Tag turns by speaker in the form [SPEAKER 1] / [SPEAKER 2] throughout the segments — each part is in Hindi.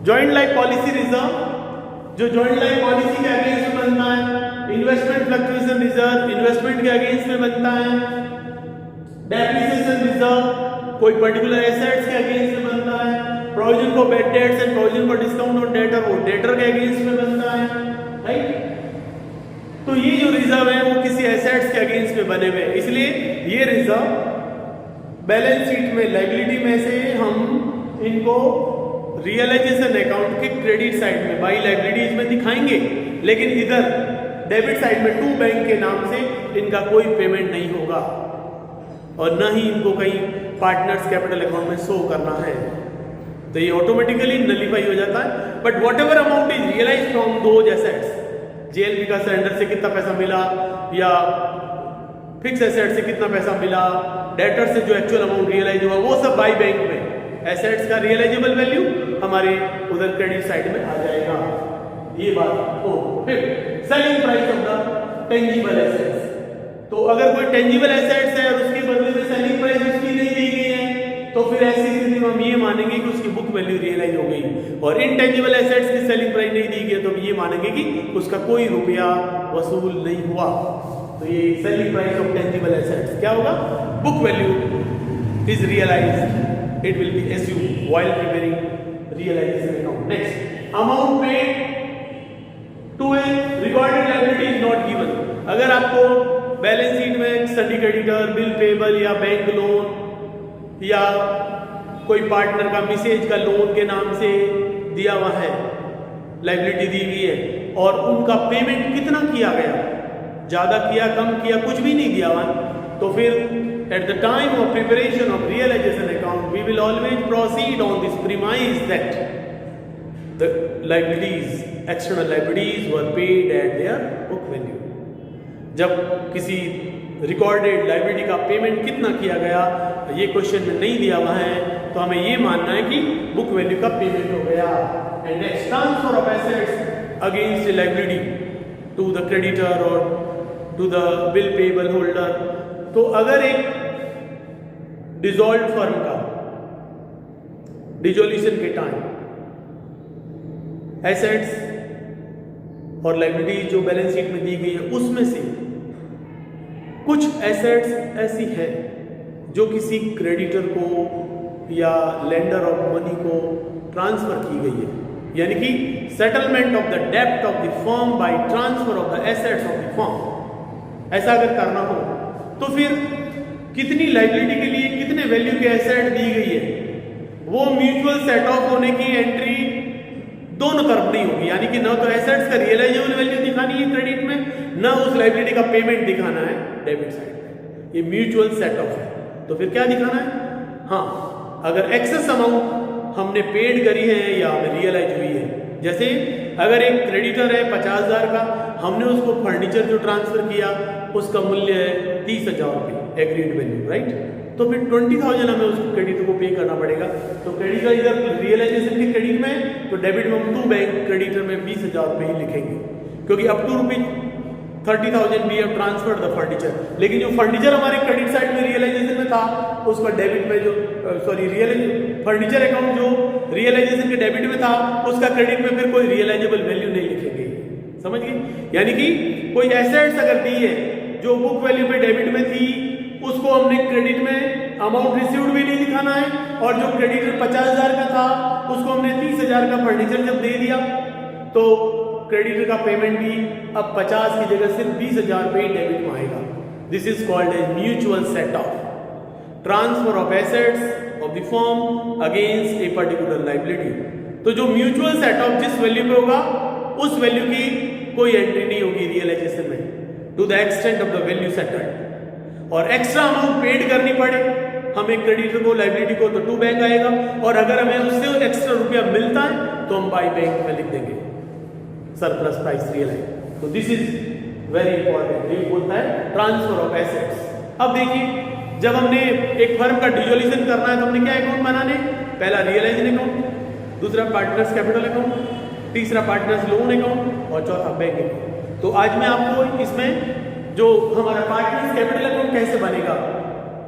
[SPEAKER 1] जॉइंट लाइफ पॉलिसी रिजर्व, जो जॉइंट लाइफ पॉलिसी के अगेंस्ट में बनता है। इन्वेस्टमेंट फ्लक्चुएशन रिजर्व इन्वेस्टमेंट के अगेंस्ट में बनता है। डेप्रिसिएशन रिजर्व कोई पर्टिकुलर एसेट्स के अगेंस्ट में बनता है। Provision for bad debts and provision for discount on debtor वो डेटर के अगेंस्ट में बनता है, राइट। तो ये जो रिजर्व है वो किसी एसेट्स के अगेंस्ट में बने हुए हैं, इसलिए ये रिजर्व बैलेंस शीट में लायबिलिटी में से हम इनको रियलाइजेशन अकाउंट के क्रेडिट साइड में बाई लायबिलिटीज में दिखाएंगे, लेकिन इधर डेबिट साइड में टू बैंक के नाम से इनका कोई पेमेंट नहीं होगा और न ही इनको कहीं पार्टनर्स कैपिटल अकाउंट में शो करना है, तो ये ऑटोमेटिकली नलिफाई हो जाता है। But whatever amount is realise from those assets, JLP का सरेंडर से कितना पैसा मिला या फिक्स एसेट से कितना पैसा मिला, डेटर से जो एक्चुअल अमाउंट रियलाइज हुआ, वो सब बाई बैंक में एसेट्स का रियलाइजेबल वैल्यू हमारे उधर क्रेडिट साइड में आ जाएगा। ये बात हो। फिर selling price of the tangible assets, तो अगर कोई टेंजिबल एसेट्स है और उसके बदले में सेलिंग प्राइस उसकी नहीं दी गई है तो फिर ऐसी स्थिति में हम ये मानेंगे कि उसकी बुक वैल्यू रियलाइज हो गई। और इनटेंजिबल एसेट्स की सेलिंग प्राइस नहीं दी गई तो हम ये मानेंगे कि उसका कोई रुपया वसूल नहीं हुआ। तो ये selling price of tangible assets क्या होगा, book value is realised, it will be assumed while preparing realisation account. Next, amount paid to a recorded liability is not given. अगर आपको बैलेंस शीट में स्टडी क्रेडिटर, बिल पेबल या बैंक लोन या कोई पार्टनर का मिसेज का लोन के नाम से दिया हुआ है, लायबिलिटी दी हुई है और उनका पेमेंट कितना किया गया, ज्यादा किया कम किया कुछ भी नहीं दिया हुआ, तो फिर at the time of preparation of realisation account we will always proceed on this premise that the liabilities external liabilities were paid at their book value. जब किसी रिकॉर्डेड लायबिलिटी का पेमेंट कितना किया गया ये क्वेश्चन में नहीं दिया हुआ है तो हमें ये मानना है कि बुक वैल्यू का पेमेंट हो गया। And next, transfer of assets against liability to the creditor और to the bill payable holder. तो अगर एक डिसॉल्व फर्म का डिसोल्यूशन के टाइम एसेट्स और लायबिलिटी जो बैलेंस शीट में दी गई है उसमें से कुछ एसेट्स ऐसी है जो किसी क्रेडिटर को या लेंडर ऑफ मनी को ट्रांसफर की गई है, यानी कि सेटलमेंट ऑफ द डेब्ट of the firm by transfer of the assets of the firm. ऐसा अगर करना हो तो फिर कितनी लायबिलिटी के लिए कितने वैल्यू के एसेट दी गई है वो म्यूचुअल सेट ऑफ होने की एंट्री दोनों तरफ नहीं होगी, यानी कि न तो एसेट्स का रियलाइजेबल वैल्यू दिखानी है क्रेडिट में, न उस लायबिलिटी का पेमेंट दिखाना है डेबिट साइड में। ये म्यूचुअल सेट ऑफ है, तो फिर क्या दिखाना है, हाँ अगर एक्सेस अमाउंट हमने पेड करी है या हमें रियलाइज हुई है, जैसे अगर एक क्रेडिटर है 50,000 का, हमने उसको फर्नीचर जो ट्रांसफर किया उसका मूल्य है 30,000 रुपये एग्रीड वैल्यू, राइट। तो फिर 20,000 हमें उसको क्रेडिटर को पे करना पड़ेगा। तो क्रेडिटर इधर रियलाइजेशन के क्रेडिट में तो डेबिट में हम टू बैंक क्रेडिटर में 20,000 रुपये ही लिखेंगे, क्योंकि up to ₹30,000 we have transferred the furniture. लेकिन जो फर्नीचर हमारे क्रेडिट साइड में रियलाइजेशन में था उसका डेबिट में जो फर्नीचर अकाउंट जो रियलाइजेशन के डेबिट में था उसका क्रेडिट में फिर कोई रियलाइजेबल वैल्यू नहीं लिखेंगे, समझ गए। यानी कि कोई एसेट्स अगर दी है जो बुक वैल्यू में डेबिट में थी उसको हमने क्रेडिट में अमाउंट रिसीव्ड भी नहीं दिखाना है, और जो क्रेडिटर 50,000 का था उसको हमने 30,000 का फर्नीचर जब दे दिया तो क्रेडिटर का पेमेंट भी अब 50 की जगह सिर्फ 20,000 रुपये डेबिट में आएगा। This is called a mutual set of transfer of assets of the firm against a particular liability. तो जो म्यूचुअल सेट ऑफ जिस वैल्यू पे होगा उस वैल्यू की कोई एंट्री नहीं होगी रियलाइजेशन में to the extent of the value settled. और एक्स्ट्रा अमाउंट पेड करनी पड़े हमें क्रेडिटर को लायबिलिटी को तो टू बैंक आएगा, और अगर हमें उससे एक्स्ट्रा रुपया मिलता है तो हम बाई बैंक में लिख देंगे सरप्लस प्राइस रियलाइज। तो दिस इज वेरी इंपॉर्टेंट, ये बोलता है ट्रांसफर ऑफ एसेट्स। अब देखिए जब हमने एक फर्म का डिसोल्यूशन करना है तो हमने क्या अकाउंट बनाने, पहला रियलाइजेशन अकाउंट, दूसरा पार्टनर्स कैपिटल अकाउंट, तीसरा पार्टनर्स लोन अकाउंट और चौथा बैंक अकाउंट। तो आज मैं आपको इसमें जो हमारा पार्टनर्स कैपिटल अकाउंट कैसे बनेगा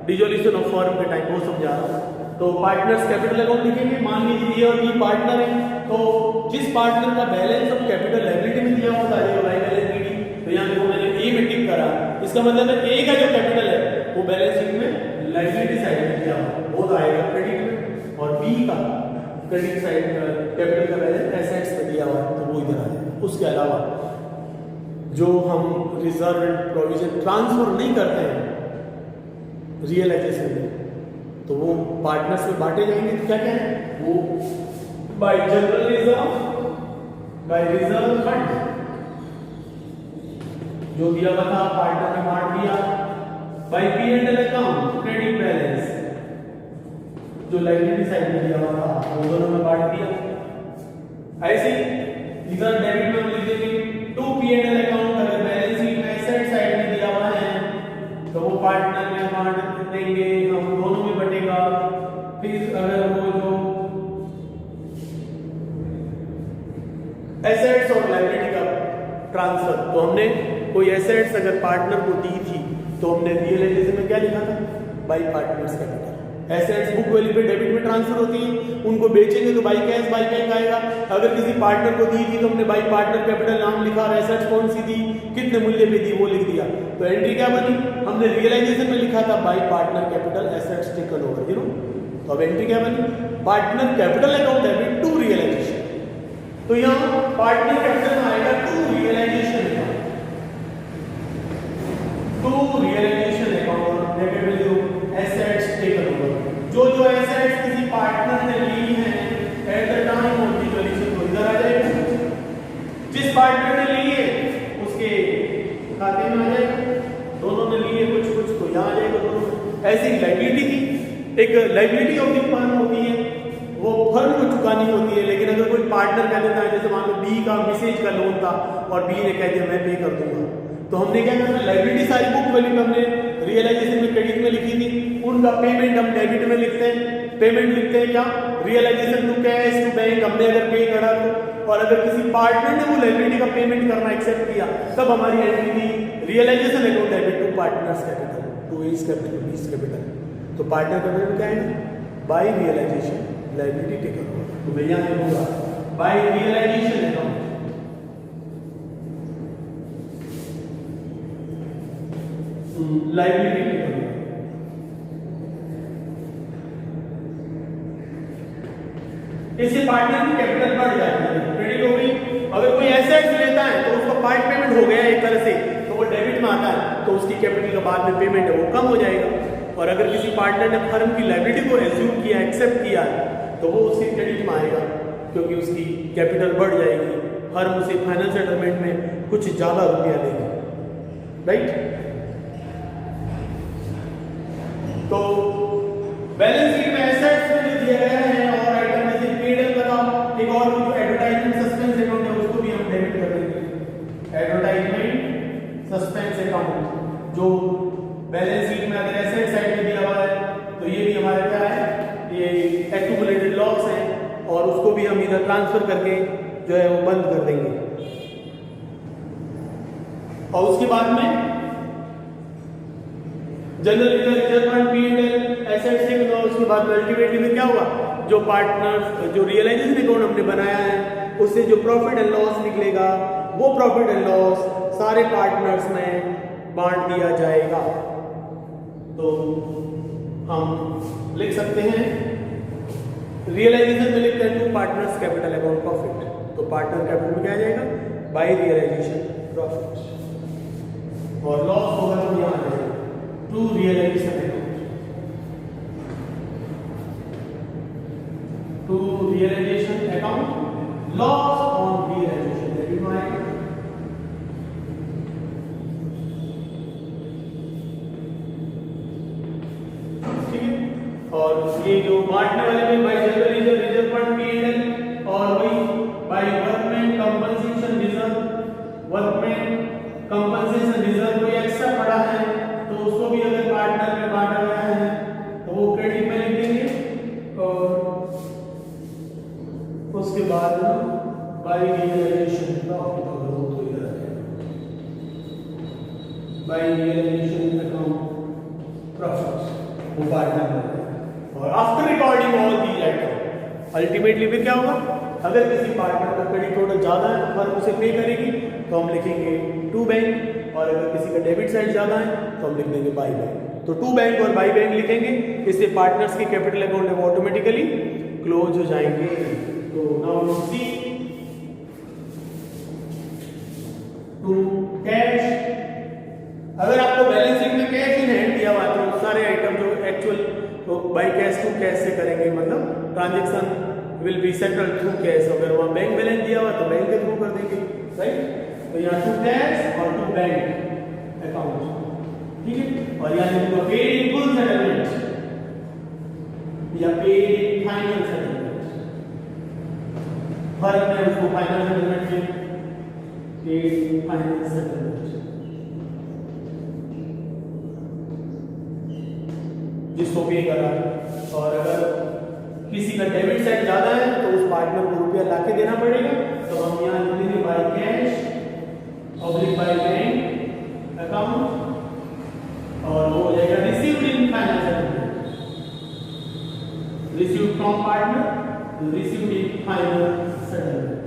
[SPEAKER 1] डिसोल्यूशन ऑफ फर्म के टाइम वो समझा रहा हूं। तो पार्टनर्स कैपिटल अकाउंट लिखेंगे। मान लीजिए ए और बी पार्टनर है, तो जिस पार्टनर का बैलेंस अब कैपिटल लायबिलिटी में दिया होता है तो यहाँ देखो मैंने ए में टिक करा, इसका मतलब है ए का जो कैपिटल है वो बैलेंस शीट में लायबिलिटी साइड में दिया हुआ वो तो आएगा क्रेडिट में, और बी का क्रेडिट साइड कैपिटल का बैलेंस एसेट्स में दिया हुआ है तो वो इधर आ जाएगा। उसके अलावा जो हम रिजर्व एंड प्रोविजन ट्रांसफर नहीं करते हैं रियलाइजेशन में तो वो पार्टनर्स में बांटे जाएंगे। तो क्या क्या है वो by general reserve, by reserve fund जो दिया हुआ था पार्टनर में बांट दिया, by P&L account credit balance जो लायबिलिटी साइड में दिया हुआ था वो दोनों में बांट दिया। ऐसे ही इधर डेबिट में हम लिख देंगे टू P&L अकाउंट, अगर बैलेंस शीट में एसेट साइड में दिया हुआ है तो वो पार्टनर में बांट देंगे, हम दोनों में बटेगा। फिर अगर वो जो एसेट्स और लायबिलिटी का ट्रांसफर, तो हमने कोई एसेट्स अगर पार्टनर को दी थी तो हमने रियलाइजेशन में क्या लिखा था bye partners capital. Assets book value पे डेबिट में ट्रांसफर होती है, उनको बेचेंगे तो बाय कैश बाय बैंक आएगा। अगर किसी पार्टनर को दी थी तो हमने बाय पार्टनर कैपिटल नाम लिखा और एसेट्स कौन सी दी कितने मूल्य पे दी वो लिख दिया। तो एंट्री क्या बनी, हमने रियलाइजेशन में लिखा था by partner capital assets taken over, you know. तो अब एंट्री क्या बनी, partner capital account debit to realisation. तो यहाँ पार्टनर कैपिटल में आएगा to realisation account, to realisation account bracket में जो एसेट्स टेकन ओवर, जो एसेट्स किसी पार्टनर ने ली हैं at the time of declaration तो इधर आ जाएगा, जिस पार्टनर ने ली है उसके खाते में आ जाएगा, दोनों ने लिए कुछ तो यहाँ आ जाएगा दोनों। ऐसी लायबिलिटी की एक लायबिलिटी ऑफ द फर्म होती है वो फर्म को चुकानी होती है, लेकिन अगर कोई पार्टनर कह देता है जैसे मान लो बी का मैसेज का लोन था और बी ने कह दिया मैं पे कर दूंगा, तो हमने क्या करना लायबिलिटी सारी बुक वैल्यू हमने रियलाइजेशन में क्रेडिट में लिखी थी, उनका पेमेंट हम डेबिट में लिखते हैं। पेमेंट लिखते हैं क्या, realisation to cash to bank, हमने अगर पे करा तो, और अगर किसी पार्टनर ने वो लायबिलिटी का पेमेंट करना एक्सेप्ट किया तब हमारी एंट्री थी realisation account debit to partners capital to A's capital B's capital. तो पार्टनर कैपिटल क्या है by realisation liability taken over, तो मैं यहाँ लिखूंगा by realisation account liability taken over. इससे पार्टनर की कैपिटल बढ़ जाती है, क्रेडिट हो गई। अगर कोई एसेट्स लेता है तो उसका पार्ट पेमेंट हो गया एक तरह से तो वो डेबिट में आता है, तो उसकी कैपिटल का बाद में पेमेंट है वो कम हो जाएगा। और अगर किसी पार्टनर ने फर्म की लायबिलिटी को एज्यूम किया एक्सेप्ट किया तो वो उसके क्रेडिट में आएगा क्योंकि उसकी कैपिटल बढ़ जाएगी, फर्म उसे फाइनल सेटलमेंट में कुछ ज्यादा रुपया देगी, राइट। तो बैलेंस शीट में एसेट्स में दिया गया है और आइटम जैसे P&L का एक और जो एडवर्टाइजमेंट सस्पेंस अकाउंट है उसको भी हम डेबिट कर देंगे। एडवर्टाइजमेंट सस्पेंस अकाउंट जो बैलेंस शीट में अगर एसेट साइड में दिया हुआ है तो ये भी हमारा क्या है, ये एक्यूमुलेटेड लॉस है और उसको भी हम इधर ट्रांसफर करके जो है वो बंद कर देंगे। और उसके बाद में general reserve fund P&L assets से, और उसके बाद में अल्टीमेटली में क्या हुआ, जो पार्टनर जो रियलाइजेशन अकाउंट हमने बनाया है उससे जो प्रॉफिट एंड लॉस निकलेगा वो प्रॉफिट एंड लॉस सारे पार्टनर्स में बांट दिया जाएगा। तो हम लिख सकते हैं रियलाइजेशन में लिखते हैं to partners capital account profit, तो पार्टनर कैपिटल में क्या आ जाएगा बाय रियलाइजेशन प्रॉफिट, और लॉस होगा तो यहाँ आ जाएगा to realisation account, to realisation account loss on realisation debit में आएगा। ठीक है, और ये जो बांटने वाले में bye general reserve fund P&L और वही by workman compensation reserve, workman compensation reserve कोई एक्स्ट्रा पड़ा है तो उसको भी अगर पार्टनर में बांटा गया है तो वो क्रेडिट में लिख देंगे। और उसके बाद बाय रियलाइजेशन प्रॉफिट होगा तो इधर है बाय रियलाइजेशन अकाउंट प्रॉफिट वो पार्टनर में, और after recording all these item ultimately फिर क्या होगा, अगर किसी पार्टनर का क्रेडिट टोटल ज़्यादा है तो फर्म उसे पे करेगी तो हम लिखेंगे टू बैंक, और अगर किसी का डेबिट साइड ज़्यादा है तो हम लिख देंगे बाई बैंक। तो टू बैंक और बाई बैंक लिखेंगे, इससे पार्टनर्स के कैपिटल अकाउंट है वो ऑटोमेटिकली क्लोज हो जाएंगे। तो now you see to cash, अगर आपको बैलेंस शीट में कैश इन हैंड दिया हुआ तो सारे आइटम जो एक्चुअल तो बाई कैश टू कैश से करेंगे, मतलब transaction will be settled through cash. अगर वहाँ बैंक बैलेंस दिया हुआ तो बैंक के थ्रू कर देंगे, राइट। तो यहाँ टू कैश और टू बैंक अकाउंट, ठीक है। और यहाँ लिखूंगा पेड इन फुल सेटलमेंट या पेड इन फाइनल सेटलमेंट, फर्क है उसको फाइनल सेटलमेंट में पेड इन फाइनल सेटलमेंट। जिसको पे करा, और अगर किसी का डेबिट साइड ज्यादा है तो उस पार्टनर को रुपया लाके देना पड़ेगा, तो हम यहाँ लिखेंगे by cash oblique by bank account, और वो हो जाएगा received in final settlement, received from partner, received in final settlement.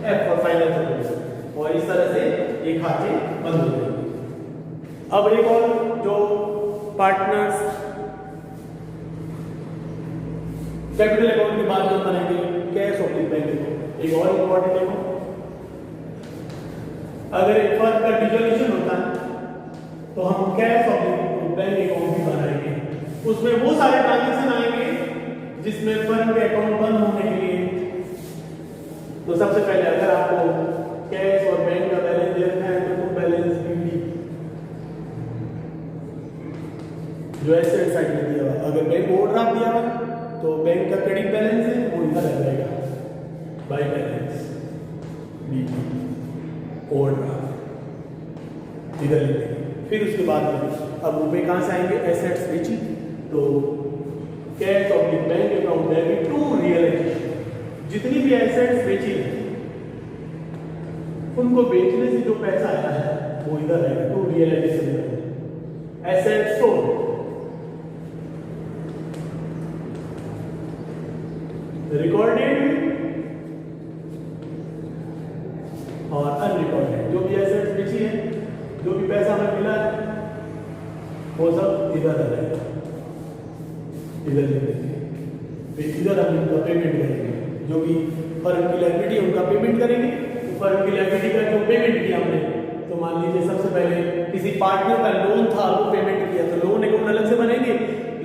[SPEAKER 1] F for final settlement. और इस तरह से ये खाते बंद हो जाएंगे। अब एक और जो पार्टनर्स कैपिटल अकाउंट के बाद में बनाएंगे कैश ऑब्लिक बैंक अकाउंट, एक और इंपॉर्टेंट है। अगर एक फर्म का डिसोल्यूशन होता है तो हम कैश ऑब्लिक बैंक अकाउंट भी बनाएंगे, उसमें वो सारे ट्रांजेक्शन आएंगे जिसमें फर्म के अकाउंट बंद होने के लिए। तो सबसे पहले अगर आपको कैश और बैंक का बैलेंस देखना है तो बैलेंस बीडी जो एसेट साइड में दिया हुआ, अगर बैंक ओवरड्राफ्ट दिया हुआ तो बैंक का क्रेडिट बैलेंस है वो इधर आ जाएगा बाय बैलेंस बीडी ओवरड्राफ्ट इधर लिख देंगे। फिर उसके बाद अब रुपए कहाँ से आएंगे, एसेट्स बेची, तो cash oblique bank account debit to realisation, जितनी भी एसेट्स बेची है उनको बेचने से जो पैसा आया है वो इधर आएगा to realisation asset sold, recorded और अनरिकॉर्डेड। जो भी एसेट्स बेची है, जो भी पैसा हमें मिला है वो सब इधर आ जाएगा, इधर लिख देंगे। फिर इधर हम इनका पेमेंट करेंगे, जो भी फर्म की लायबिलिटी है उनका पेमेंट करेंगे। फर्म की लायबिलिटी का जो पेमेंट किया हमने, तो मान लीजिए सबसे पहले किसी पार्टनर का लोन था वो पेमेंट किया, तो लोन अकाउंट अलग से बनेंगे।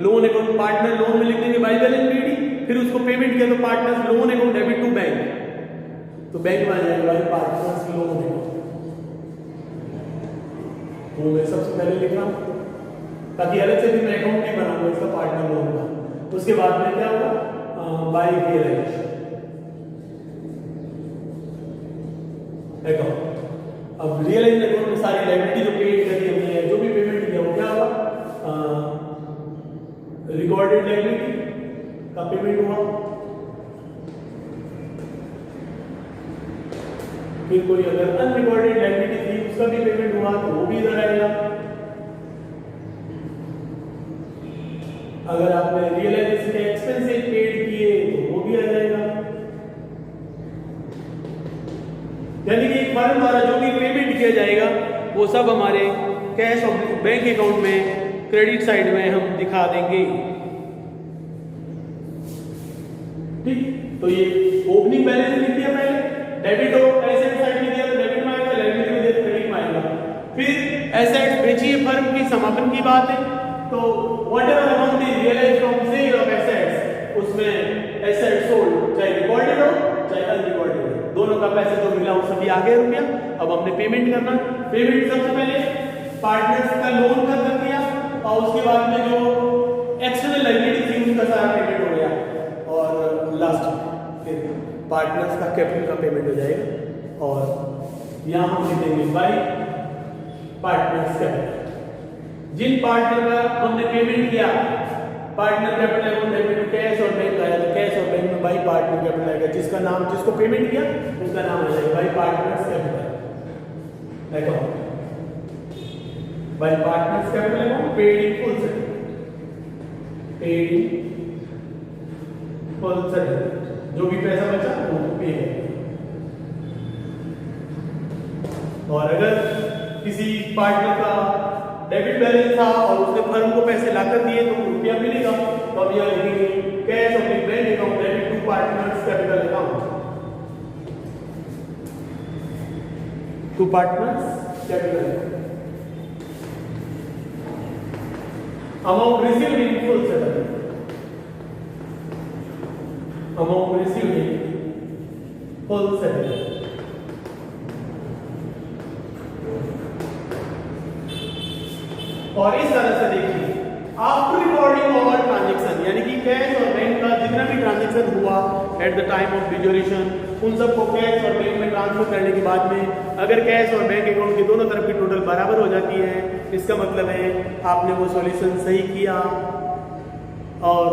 [SPEAKER 1] लोन अकाउंट पार्टनर लोन में लिख देंगे बाय बैलेंस बीडी, फिर उसको पेमेंट किया तो partners loan account debit to bank, तो बैंक में आ जाएगा बाय पार्टनर्स लोन अकाउंट। वो मैं सबसे पहले लिख रहा हूँ ताकि अलग से भी मैं अकाउंट नहीं बनाऊंगा इसका पार्टनर लोन का। उसके बाद में क्या होगा, बाय रियलाइजेशन अकाउंट। अब रियलाइज अकाउंट में सारी लायबिलिटी जो पेड करी हमने है, जो भी पेमेंट किया वो क्या होगा, रिकॉर्डेड लायबिलिटी का पेमेंट हुआ। फिर कोई अगर अनरिकॉर्डेड लायबिलिटी थी उसका भी पेमेंट हुआ तो वो भी इधर आएगा। अगर आपने रियलाइजेशन के एक्सपेंसेस पेड किए तो वो भी आ जाएगा। यानी कि फर्म द्वारा जो भी पेमेंट किया जाएगा वो सब हमारे कैश बैंक अकाउंट में क्रेडिट साइड में हम दिखा देंगे, ठीक। तो ये ओपनिंग बैलेंस लिख दिया पहले, डेबिट हो एसेट साइड में दिया तो डेबिट में आएगा, लायबिलिटी में दिया तो क्रेडिट में आएगा। फिर एसेट्स बेची है फर्म की, समापन की बात है, तो whatever amount is realised from sale of assets, उसमें एसेट सोल्ड चाहे रिकॉर्डेड हो चाहे अनरिकॉर्डेड हो, दोनों का पैसा जो मिला वो सभी आ गया रुपया। अब हमने पेमेंट करना, पेमेंट सबसे पहले पार्टनर्स का लोन का कर दिया और उसके बाद में जो एक्सटर्नल लायबिलिटी थी उसका सारा पेमेंट हो गया, और लास्ट में फिर पार्टनर्स का कैपिटल का पेमेंट हो जाएगा। और यहाँ हम लिख देंगे बाय पार्टनर्स कैपिटल। जिन पार्टनर का हमने पेमेंट किया, partner capital account debit cash और बैंक आया तो कैश और बैंक में बाय पार्टनर कैपिटल आएगा, जिसका नाम जिसको पेमेंट किया उसका नाम आ जाएगा bye partners capital account. by partners capital amount paid in full settlement, paid in full settlement, जो भी पैसा बचा वो पे है। और अगर किसी पार्टनर का डेबिट बैलेंस था और उसने फर्म को पैसे लाकर दिए तो रुपया मिलेगा, तो अब यह लिखेंगे cash opening bank account debit to partners capital account, to partners capital amount received in full settlement, amount received in full settlement. और इस तरह से देखिए आफ्टर रिकॉर्डिंग ऑल ट्रांजैक्शन, यानी कि कैश और बैंक का जितना भी ट्रांजैक्शन हुआ eight the time of dissolution, उन सबको कैश और बैंक में ट्रांसफर करने के बाद में अगर कैश और बैंक अकाउंट की दोनों तरफ की टोटल बराबर हो जाती है, इसका मतलब है आपने वो सॉल्यूशन सही किया और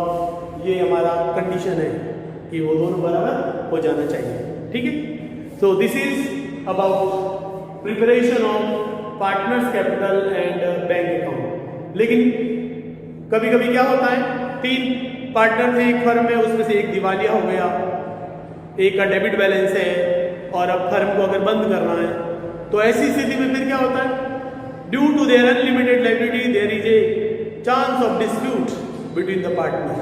[SPEAKER 1] ये हमारा कंडीशन है कि वो दोनों बराबर हो जाना चाहिए। ठीक है, so this is about preparation of partners capital and bank account. लेकिन कभी कभी क्या होता है, 3 पार्टनर थे एक फर्म में, उसमें से एक दिवालिया हो गया, एक का डेबिट बैलेंस है और अब फर्म को अगर बंद करना है, तो ऐसी स्थिति में फिर क्या होता है, due to their unlimited liability there is a chance of dispute between the partner.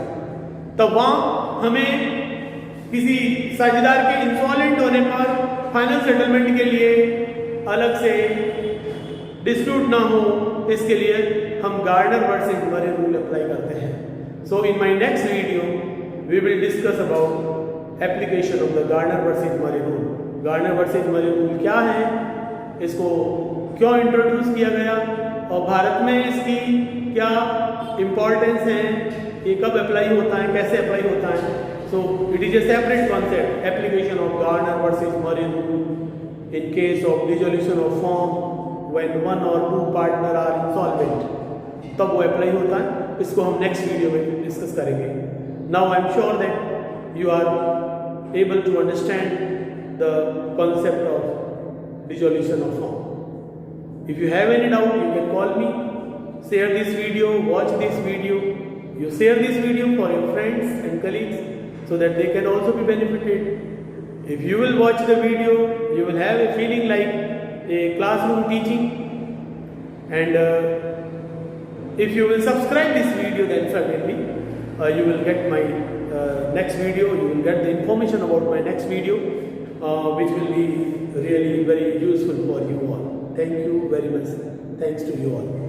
[SPEAKER 1] तब वहां हमें किसी साझेदार के इंसॉल्वेंट होने पर फाइनल सेटलमेंट के लिए अलग से डिस्प्यूट ना हो, इसके लिए हम Gardner versus Murray rule apply करते हैं। So in my next video we will discuss about application of the Gardner versus Murray rule. Gardner versus Murray rule क्या है, इसको क्यों इंट्रोड्यूस किया गया और भारत में इसकी क्या इम्पोर्टेंस है, ये कब अप्लाई होता है, कैसे अप्लाई होता है। So it is a separate concept, application of Gardner versus Murray rule in case of dissolution of firm when 1 or 2 partner are insolvent, तब वो अप्लाई होता है। इसको हम नेक्स्ट वीडियो में डिस्कस करेंगे। Now I am sure that you are able to understand the concept of dissolution of firm. If you have any doubt you can call me, share this video, watch this video, you share this video for your friends and colleagues so that they can also be benefited. If you will watch the video, you will have a feeling like a classroom teaching, and if you will subscribe this video, then certainly you will get my next video, you will get the information about my next video, which will be really very useful for you all. Thank you very much. Thanks to you all.